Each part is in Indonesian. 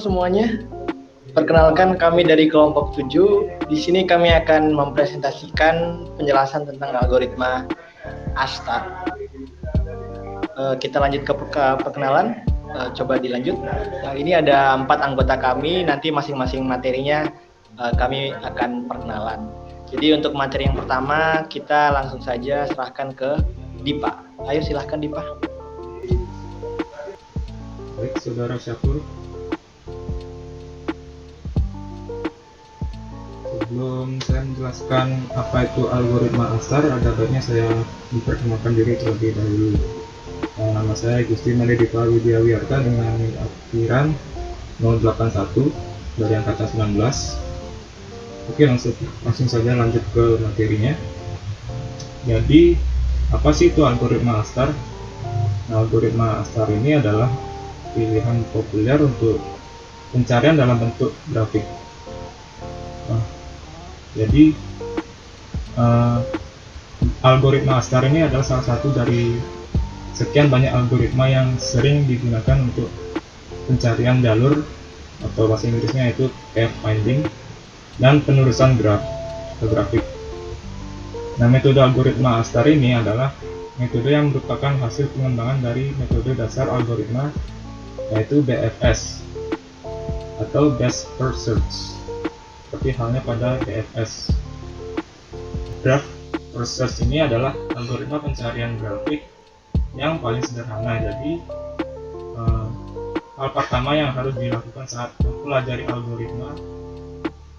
semuanya. Perkenalkan, kami dari kelompok 7. Di sini kami akan mempresentasikan penjelasan tentang algoritma ASTAR. Kita lanjut ke perkenalan. Coba dilanjut. Yang ini ada 4 anggota kami. Nanti masing-masing materinya kami akan perkenalan. Jadi untuk materi yang pertama kita langsung saja serahkan ke Dipa. Ayo silahkan Dipa. Baik, Saudara Syafur. Sebelum saya menjelaskan apa itu algoritma ASTAR, ada baiknya saya memperkenalkan diri terlebih dahulu. Nama saya Gusti Made Dipa Widya Wiyarta dengan akhiran 081 dari angkatan 19. Oke, langsung saja lanjut ke materinya. Jadi, apa sih itu algoritma ASTAR? Nah, algoritma ASTAR ini adalah pilihan populer untuk pencarian dalam bentuk grafik. Jadi algoritma ASTAR ini adalah salah satu dari sekian banyak algoritma yang sering digunakan untuk pencarian jalur atau bahasa Inggrisnya itu path finding dan penerusan grafik. Nah, metode algoritma ASTAR ini adalah metode yang merupakan hasil pengembangan dari metode dasar algoritma, yaitu BFS atau Best First Search, seperti halnya pada BFS. Graph First Search ini adalah algoritma pencarian grafik yang paling sederhana. Jadi hal pertama yang harus dilakukan saat mempelajari algoritma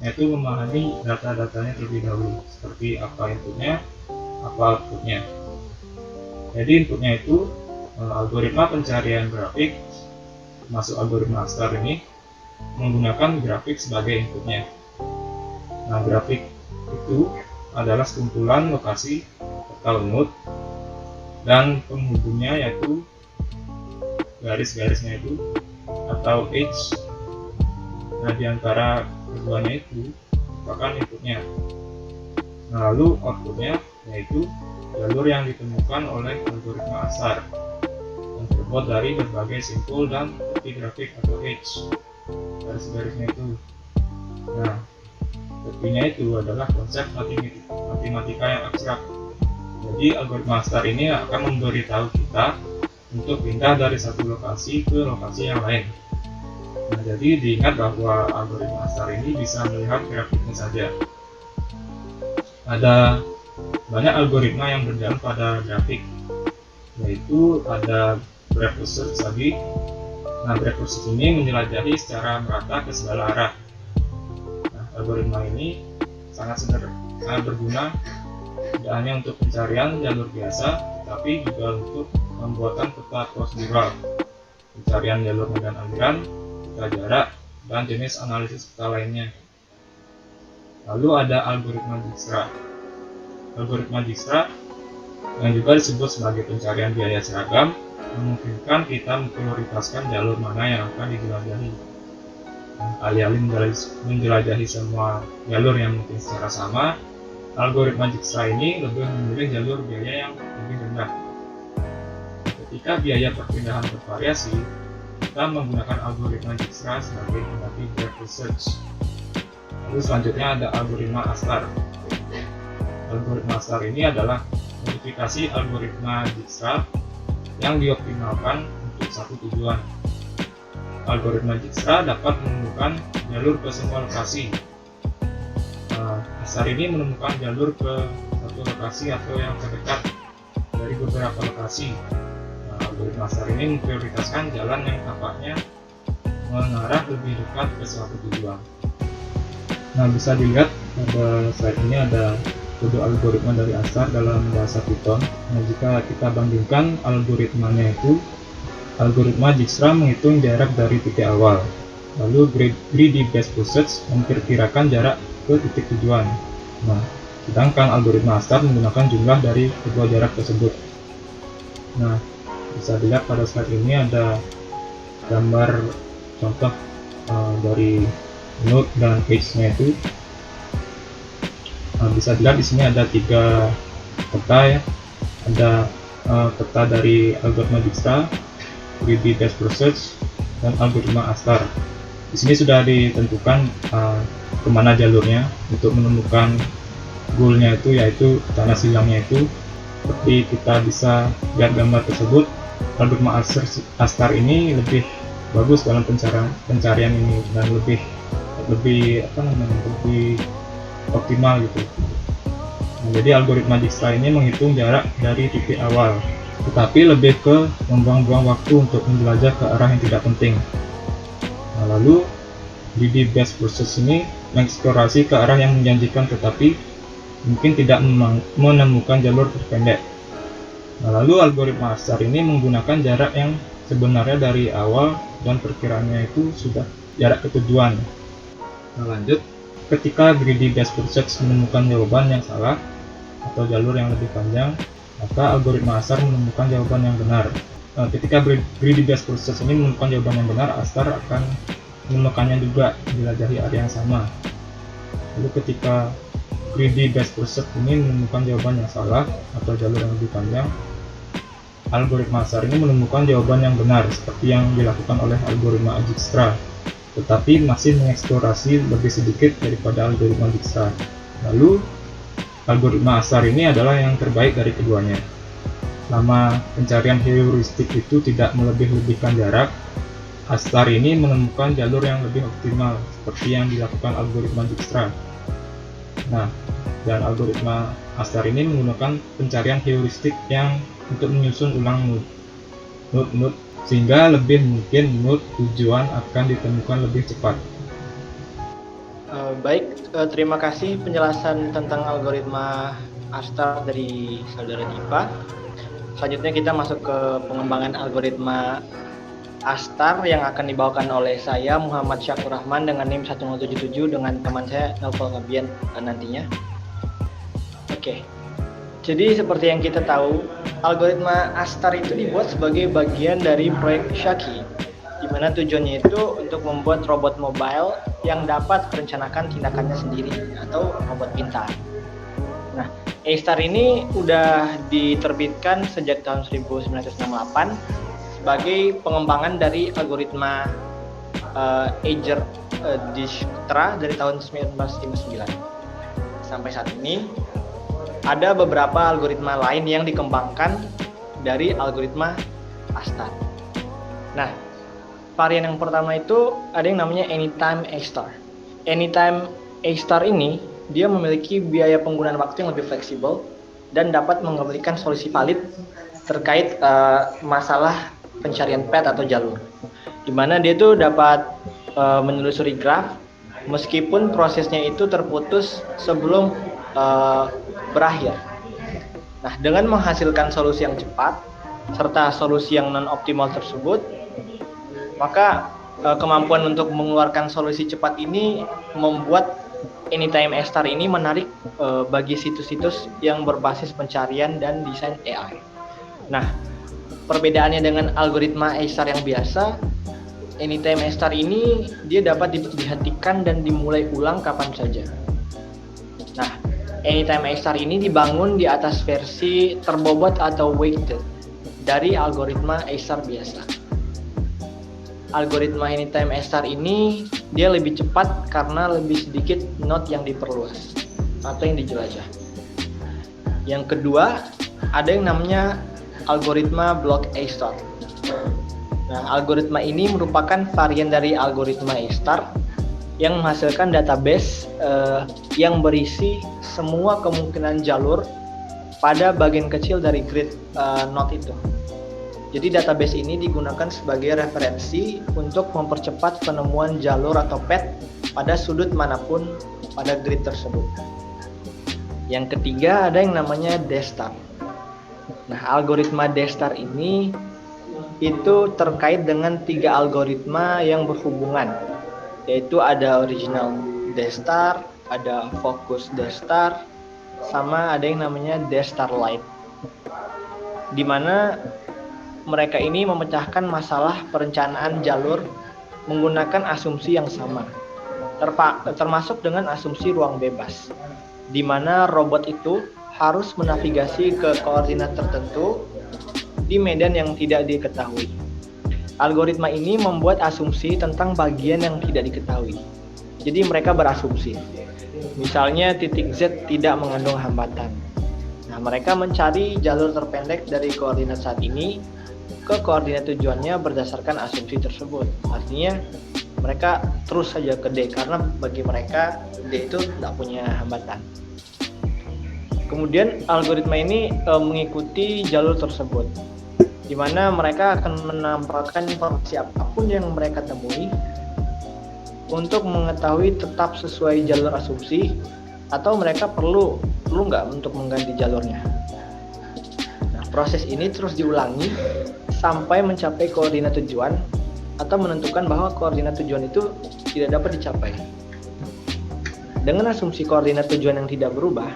yaitu memahami data-datanya terlebih dahulu, seperti apa inputnya, apa outputnya. Jadi inputnya itu algoritma pencarian grafik, masuk algoritma ASTAR ini menggunakan grafik sebagai inputnya. Nah, grafik itu adalah sekumpulan lokasi atau node dan penghubungnya yaitu garis-garisnya itu atau edge. Nah, di antara keduanya itu merupakan inputnya. Nah, lalu outputnya yaitu jalur yang ditemukan oleh algoritma ASTAR yang terbuat dari berbagai simpul dan bukti grafik atau edge, garis-garisnya itu. Nah, tepinya itu adalah konsep matematika yang abstrak. Jadi algoritma ASTAR ini akan memberitahu kita untuk pindah dari satu lokasi ke lokasi yang lain. Nah, jadi diingat bahwa algoritma ASTAR ini bisa melihat grafiknya saja. Ada banyak algoritma yang berjalan pada grafik, yaitu ada Breadth First Search tadi. Nah, Breadth First Search ini menjelajahi secara merata ke segala arah. Nah, algoritma ini sangat berguna tidak hanya untuk pencarian jalur biasa, tetapi juga untuk pembuatan peta prosedural, pencarian jalur medan aliran, peta jarak, dan jenis analisis peta lainnya. Lalu ada algoritma Dijkstra. Algoritma Dijkstra yang juga disebut sebagai pencarian biaya seragam memungkinkan kita memprioritaskan jalur mana yang akan dijelajahi. Alih-alih menjelajahi semua jalur yang mungkin secara sama, algoritma Dijkstra ini lebih memilih jalur biaya yang lebih rendah. Ketika biaya perpindahan bervariasi, kita menggunakan algoritma Dijkstra sebagai pengganti Breadth First Search. Lalu selanjutnya ada algoritma ASTAR. Algoritma ASTAR ini adalah modifikasi algoritma Dijkstra yang dioptimalkan untuk satu tujuan. Algoritma Dijkstra dapat menemukan jalur ke semua lokasi. ASTAR ini menemukan jalur ke satu lokasi atau yang terdekat dari beberapa lokasi. Nah, algoritma ASTAR ini memprioritaskan jalan yang tampaknya mengarah lebih dekat ke suatu tujuan. Nah, bisa dilihat pada slide ini ada kode algoritma dari ASTAR dalam bahasa Python. Nah, jika kita bandingkan algoritmanya itu, algoritma Dijkstra menghitung jarak dari titik awal, lalu Greedy Best First Search memperkirakan jarak ke titik tujuan. Nah, sedangkan algoritma ASTAR menggunakan jumlah dari kedua jarak tersebut. Nah, bisa dilihat pada slide ini ada gambar contoh dari node dan edge-nya itu. Bisa dilihat di sini ada 3 peta ya. Ada peta dari algoritma Dijkstra, Greedy Best First Search, dan algoritma ASTAR. Di sini sudah ditentukan kemana jalurnya untuk menemukan goalnya itu, yaitu tanah silangnya itu. Seperti kita bisa lihat gambar tersebut, algoritma Astar ini lebih bagus dalam pencarian ini dan lebih optimal gitu. Nah, jadi algoritma Dijkstra ini menghitung jarak dari titik awal, tetapi lebih ke membuang-buang waktu untuk menjelajah ke arah yang tidak penting. Nah, lalu greedy best process ini mengeksplorasi ke arah yang menjanjikan tetapi mungkin tidak menemukan jalur terpendek. Nah, lalu algoritma Astar ini menggunakan jarak yang sebenarnya dari awal dan perkiraannya itu sudah jarak ke tujuan. Nah, lanjut, ketika greedy best process menemukan jawaban yang salah atau jalur yang lebih panjang, maka algoritma Astar menemukan jawaban yang benar. Nah, ketika greedy best process ini menemukan jawaban yang benar, Astar akan menemukannya juga menjelajahi area yang sama. Lalu ketika greedy best process ini menemukan jawaban yang salah atau jalur yang lebih panjang, algoritma Astar ini menemukan jawaban yang benar seperti yang dilakukan oleh algoritma Dijkstra, tetapi masih mengeksplorasi lebih sedikit daripada algoritma Dijkstra. Lalu algoritma Astar ini adalah yang terbaik dari keduanya. Selama pencarian heuristik itu tidak melebih-lebihkan jarak, Astar ini menemukan jalur yang lebih optimal seperti yang dilakukan algoritma Dijkstra. Nah, dan algoritma Astar ini menggunakan pencarian heuristik yang untuk menyusun ulang node sehingga lebih mungkin node tujuan akan ditemukan lebih cepat. Baik, terima kasih penjelasan tentang algoritma Astar dari saudara Dipa. Selanjutnya kita masuk ke pengembangan algoritma Astar yang akan dibawakan oleh saya Muhammad Syakur Rahman dengan NIM 1077 dengan teman saya Naufal Ngabian nantinya. Oke. Jadi seperti yang kita tahu, algoritma Astar itu dibuat sebagai bagian dari proyek Shaki, di mana tujuannya itu untuk membuat robot mobile yang dapat merencanakan tindakannya sendiri atau robot pintar. Nah, A-Star ini udah diterbitkan sejak tahun 1968 sebagai pengembangan dari algoritma Azure Dijkstra dari tahun 1959. Sampai saat ini ada beberapa algoritma lain yang dikembangkan dari algoritma Astar. Nah, varian yang pertama itu ada yang namanya Anytime A-Star. Anytime A-Star ini dia memiliki biaya penggunaan waktu yang lebih fleksibel dan dapat memberikan solusi valid terkait masalah pencarian path atau jalur, di mana dia tuh dapat menelusuri graf meskipun prosesnya itu terputus sebelum berakhir. Nah, dengan menghasilkan solusi yang cepat serta solusi yang non-optimal tersebut, maka kemampuan untuk mengeluarkan solusi cepat ini membuat Anytime A-Star ini menarik bagi situs-situs yang berbasis pencarian dan desain AI. Nah, perbedaannya dengan algoritma A-Star yang biasa, Anytime A-Star ini dia dapat dihentikan dan dimulai ulang kapan saja. Nah, Anytime A-Star ini dibangun di atas versi terbobot atau weighted dari algoritma A-Star biasa. Algoritma Anytime A-Star ini dia lebih cepat karena lebih sedikit node yang diperluas atau yang dijelajah. Yang kedua, ada yang namanya algoritma Block A-Star. Nah, algoritma ini merupakan varian dari algoritma A-Star yang menghasilkan database yang berisi semua kemungkinan jalur pada bagian kecil dari grid node itu. Jadi database ini digunakan sebagai referensi untuk mempercepat penemuan jalur atau path pada sudut manapun pada grid tersebut. Yang ketiga ada yang namanya D-Star. Nah, algoritma D-Star ini itu terkait dengan 3 algoritma yang berhubungan, yaitu ada original D-Star, ada focus D-Star, sama ada yang namanya D-Star Lite, di mana mereka ini memecahkan masalah perencanaan jalur menggunakan asumsi yang sama, termasuk dengan asumsi ruang bebas, di mana robot itu harus menavigasi ke koordinat tertentu di medan yang tidak diketahui. Algoritma ini membuat asumsi tentang bagian yang tidak diketahui. Jadi mereka berasumsi. Misalnya titik Z tidak mengandung hambatan. Nah, mereka mencari jalur terpendek dari koordinat saat ini ke koordinat tujuannya berdasarkan asumsi tersebut. Artinya mereka terus saja ke D karena bagi mereka D itu tidak punya hambatan. Kemudian algoritma ini mengikuti jalur tersebut, di mana mereka akan menampilkan informasi apapun yang mereka temui untuk mengetahui tetap sesuai jalur asumsi atau mereka perlu nggak untuk mengganti jalurnya. Nah, proses ini terus diulangi sampai mencapai koordinat tujuan atau menentukan bahwa koordinat tujuan itu tidak dapat dicapai. Dengan asumsi koordinat tujuan yang tidak berubah,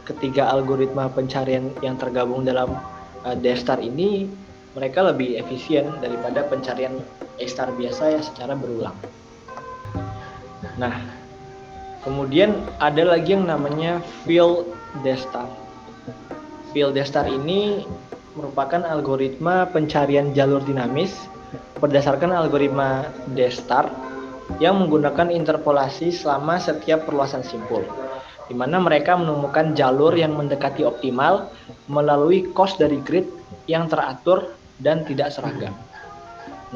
ketiga algoritma pencarian yang tergabung dalam D-star ini mereka lebih efisien daripada pencarian A-star biasa yang secara berulang. Nah, kemudian ada lagi yang namanya field D-star. Field D-star ini merupakan algoritma pencarian jalur dinamis berdasarkan algoritma D-star yang menggunakan interpolasi selama setiap perluasan simpul, di mana mereka menemukan jalur yang mendekati optimal melalui cost dari grid yang teratur dan tidak seragam.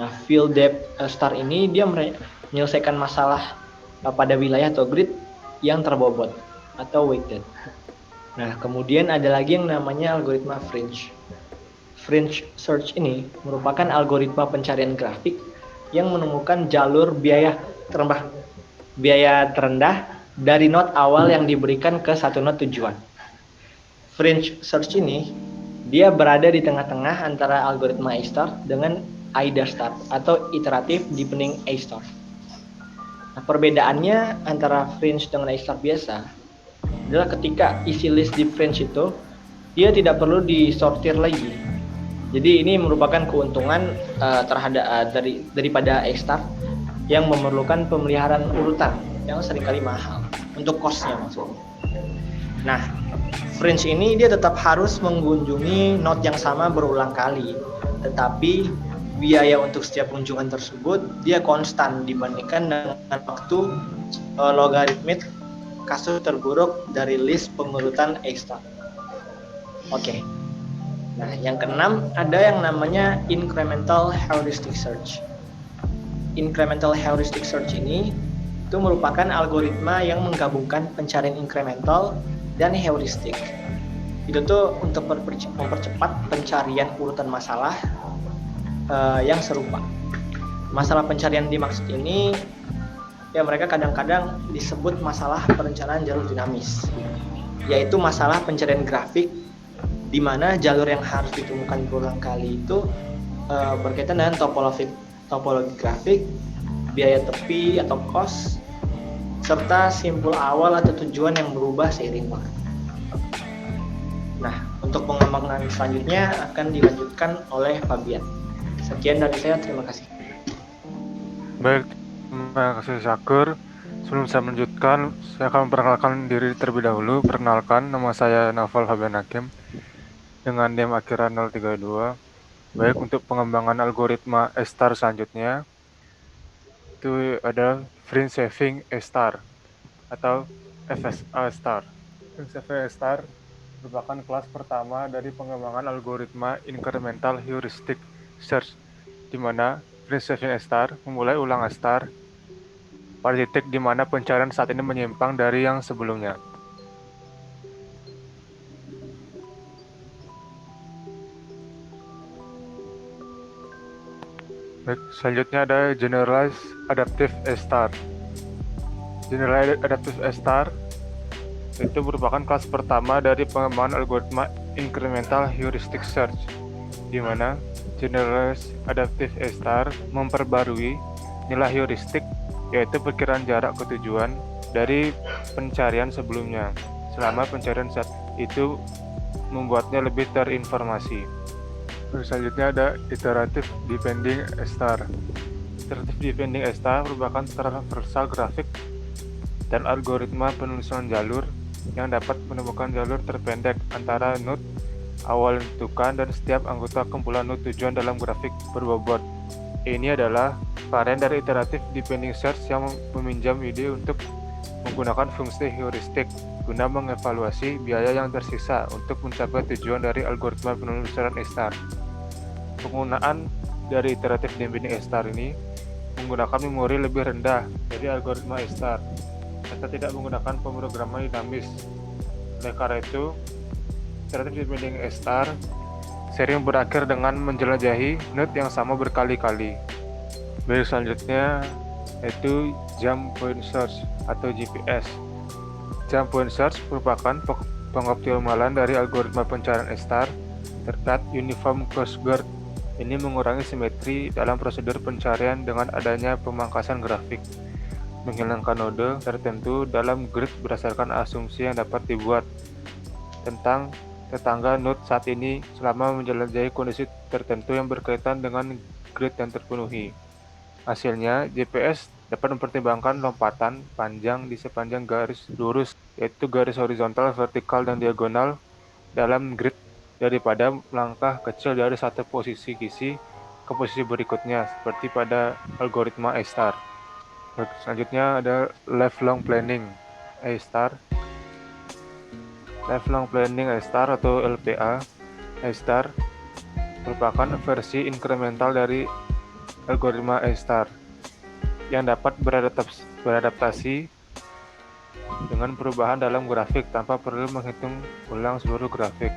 Nah, field depth star ini dia menyelesaikan masalah pada wilayah atau grid yang terbobot atau weighted. Nah, kemudian ada lagi yang namanya algoritma fringe. Fringe search ini merupakan algoritma pencarian grafik yang menemukan jalur biaya terendah dari node awal yang diberikan ke satu node tujuan. Fringe search ini dia berada di tengah-tengah antara algoritma A-star dengan AIDA-star atau iteratif deepening A-star. Nah, perbedaannya antara fringe dengan A-star biasa adalah ketika isi list di fringe itu dia tidak perlu disortir lagi. Jadi ini merupakan keuntungan daripada A-star yang memerlukan pemeliharaan urutan yang seringkali mahal untuk cost-nya maksudnya. Nah, fringe ini dia tetap harus mengunjungi node yang sama berulang kali, tetapi biaya untuk setiap kunjungan tersebut dia konstan dibandingkan dengan waktu logaritmik kasus terburuk dari list pengurutan A-star. Oke. Nah, yang keenam ada yang namanya incremental heuristic search. Incremental heuristic search ini itu merupakan algoritma yang menggabungkan pencarian incremental dan heuristik. Itu tuh untuk mempercepat pencarian urutan masalah yang serupa. Masalah pencarian dimaksud ini ya mereka kadang-kadang disebut masalah perencanaan jalur dinamis, yaitu masalah pencarian grafik di mana jalur yang harus ditemukan berulang kali itu berkaitan dengan topologi grafik, biaya tepi atau cost, serta simpul awal atau tujuan yang berubah seiring waktu. Nah, untuk pengembangan selanjutnya akan dilanjutkan oleh Fabian. Sekian dari saya, terima kasih. Baik, terima kasih Syakur. Sebelum saya melanjutkan, saya akan memperkenalkan diri terlebih dahulu. Perkenalkan, nama saya Naufal Fabian Hakim dengan NIM akhiran 032. Baik, untuk pengembangan algoritma A-star selanjutnya itu ada fringe saving A-star atau FSA-star. Fringe saving A-star merupakan kelas pertama dari pengembangan algoritma incremental heuristic search, di mana fringe saving A-star memulai ulang A-star pada titik di mana pencarian saat ini menyimpang dari yang sebelumnya. Baik, selanjutnya ada Generalized Adaptive A-star. Generalized Adaptive A-star itu merupakan kelas pertama dari pengembangan algoritma incremental heuristic search, di mana Generalized Adaptive A-star memperbarui nilai heuristik, yaitu perkiraan jarak ke tujuan dari pencarian sebelumnya, selama pencarian saat itu membuatnya lebih terinformasi. Selanjutnya ada Iterative Depending A-star. Iterative Depending A-star merupakan traversal grafik dan algoritma penelusuran jalur yang dapat menemukan jalur terpendek antara node awal yang ditentukan dan setiap anggota kumpulan node tujuan dalam grafik berbobot Ini adalah varian dari iteratif depending search yang meminjam ide untuk menggunakan fungsi heuristik guna mengevaluasi biaya yang tersisa untuk mencapai tujuan dari algoritma penelusuran A-star. Penggunaan dari iteratif depending A-star ini menggunakan memori lebih rendah dari algoritma A-star serta tidak menggunakan pemrograman dinamis. Oleh karena itu, iteratif depending A-star sering berakhir dengan menjelajahi node yang sama berkali-kali. Baik, selanjutnya yaitu jump point search atau GPS. Jump point search merupakan pengoptimalan dari algoritma pencarian A-star terkait uniform crossguard. Ini mengurangi simetri dalam prosedur pencarian dengan adanya pemangkasan grafik, menghilangkan node tertentu dalam grid berdasarkan asumsi yang dapat dibuat tentang tetangga node saat ini selama menjelajahi kondisi tertentu yang berkaitan dengan grid yang terpenuhi. Hasilnya, GPS dapat mempertimbangkan lompatan panjang di sepanjang garis lurus, yaitu garis horizontal, vertikal, dan diagonal dalam grid daripada melangkah kecil dari satu posisi kisi ke posisi berikutnya, seperti pada algoritma A-star. Selanjutnya ada lifelong planning A-star. Lifelong Planning A-star atau LPA A-star merupakan versi inkremental dari algoritma A-star yang dapat beradaptasi dengan perubahan dalam grafik tanpa perlu menghitung ulang seluruh grafik.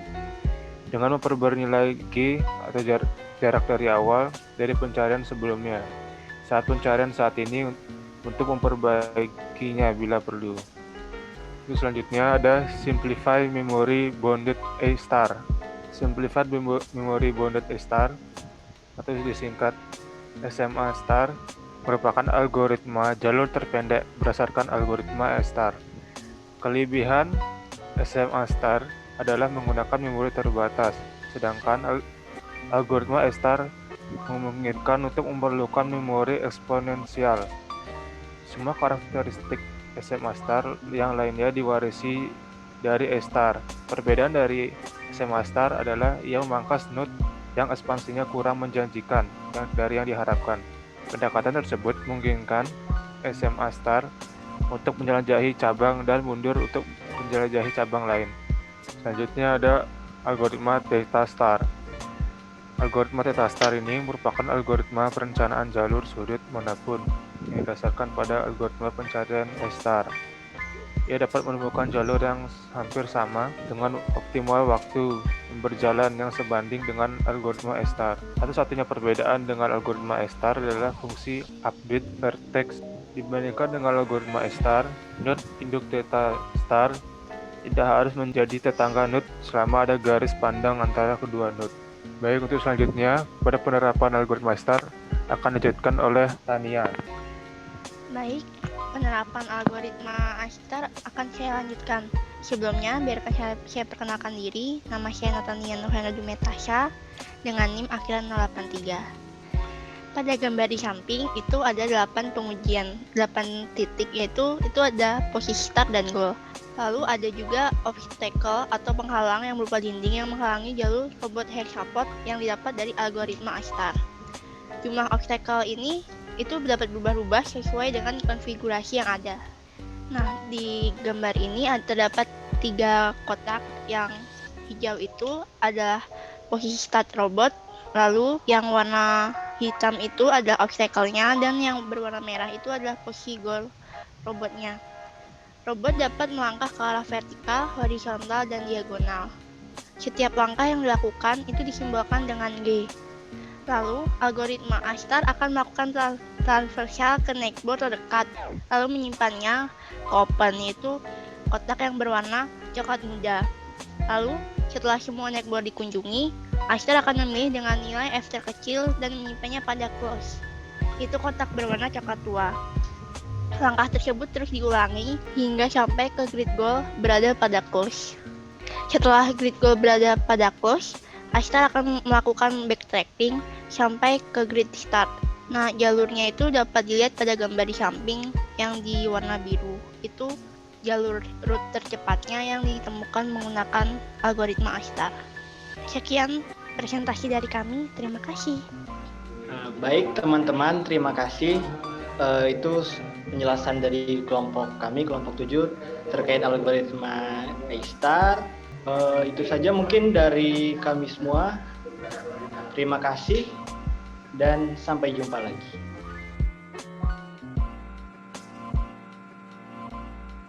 Dengan memperbarui nilai G atau jarak dari awal dari pencarian sebelumnya saat pencarian saat ini untuk memperbaikinya bila perlu. Terus selanjutnya ada Simplify Memory Bounded A-star. Simplified Memory Bounded A-star atau disingkat SMA star merupakan algoritma jalur terpendek berdasarkan algoritma A-star. Kelebihan SMA star adalah menggunakan memori terbatas, sedangkan algoritma A-star memungkinkan untuk memerlukan memori eksponensial. Semua karakteristik SMA star yang lainnya diwarisi dari A-star. Perbedaan dari SMA star adalah ia memangkas node yang ekspansinya kurang menjanjikan dari yang diharapkan. Pendekatan tersebut memungkinkan SMA star untuk menjelajahi cabang dan mundur untuk menjelajahi cabang lain. Selanjutnya ada algoritma Theta Star. Algoritma Theta Star ini merupakan algoritma perencanaan jalur sudut manapun yang didasarkan pada algoritma pencarian A-star. Ia dapat menemukan jalur yang hampir sama dengan optimal waktu berjalan yang sebanding dengan algoritma A-star. Satu-satunya perbedaan dengan algoritma A-star adalah fungsi update vertex. Dibandingkan dengan algoritma A-star, node induk Theta Star tidak harus menjadi tetangga node selama ada garis pandang antara kedua node. Baik, untuk selanjutnya, pada penerapan algoritma A-star akan dilanjutkan oleh Tania. Baik, penerapan algoritma A-star akan saya lanjutkan. Sebelumnya, biarkan saya perkenalkan diri. Nama saya Natania Nurhana Dumetasha dengan NIM akhiran 083. Pada gambar di samping itu ada 8 pengujian, 8 titik, yaitu itu ada posisi start dan goal. Lalu ada juga obstacle atau penghalang yang berupa dinding yang menghalangi jalur robot hexapod yang didapat dari algoritma A-star. Jumlah obstacle ini itu dapat berubah-ubah sesuai dengan konfigurasi yang ada. Nah, di gambar ini terdapat 3 kotak. Yang hijau itu adalah posisi start robot, lalu yang warna hitam itu adalah obstacle-nya, dan yang berwarna merah itu adalah posisi goal robotnya. Robot dapat melangkah ke arah vertikal, horizontal, dan diagonal. Setiap langkah yang dilakukan itu disimbolkan dengan G. Lalu, algoritma A-star akan melakukan transversal ke neckboard terdekat, lalu menyimpannya ke open, yaitu kotak yang berwarna coklat muda. Lalu, setelah semua neckboard dikunjungi, A-star akan memilih dengan nilai F terkecil dan menyimpannya pada close, yaitu kotak berwarna coklat tua. Langkah tersebut terus diulangi hingga sampai ke grid goal berada pada close. Setelah grid goal berada pada close, A-star akan melakukan backtracking sampai ke grid start. Nah, jalurnya itu dapat dilihat pada gambar di samping yang di warna biru. Itu jalur route tercepatnya yang ditemukan menggunakan algoritma A-star. Sekian presentasi dari kami. Terima kasih. Baik teman-teman, terima kasih. Itu penjelasan dari kelompok kami, kelompok 7 terkait algoritma A-star. Itu saja mungkin dari kami semua. Terima kasih dan sampai jumpa lagi.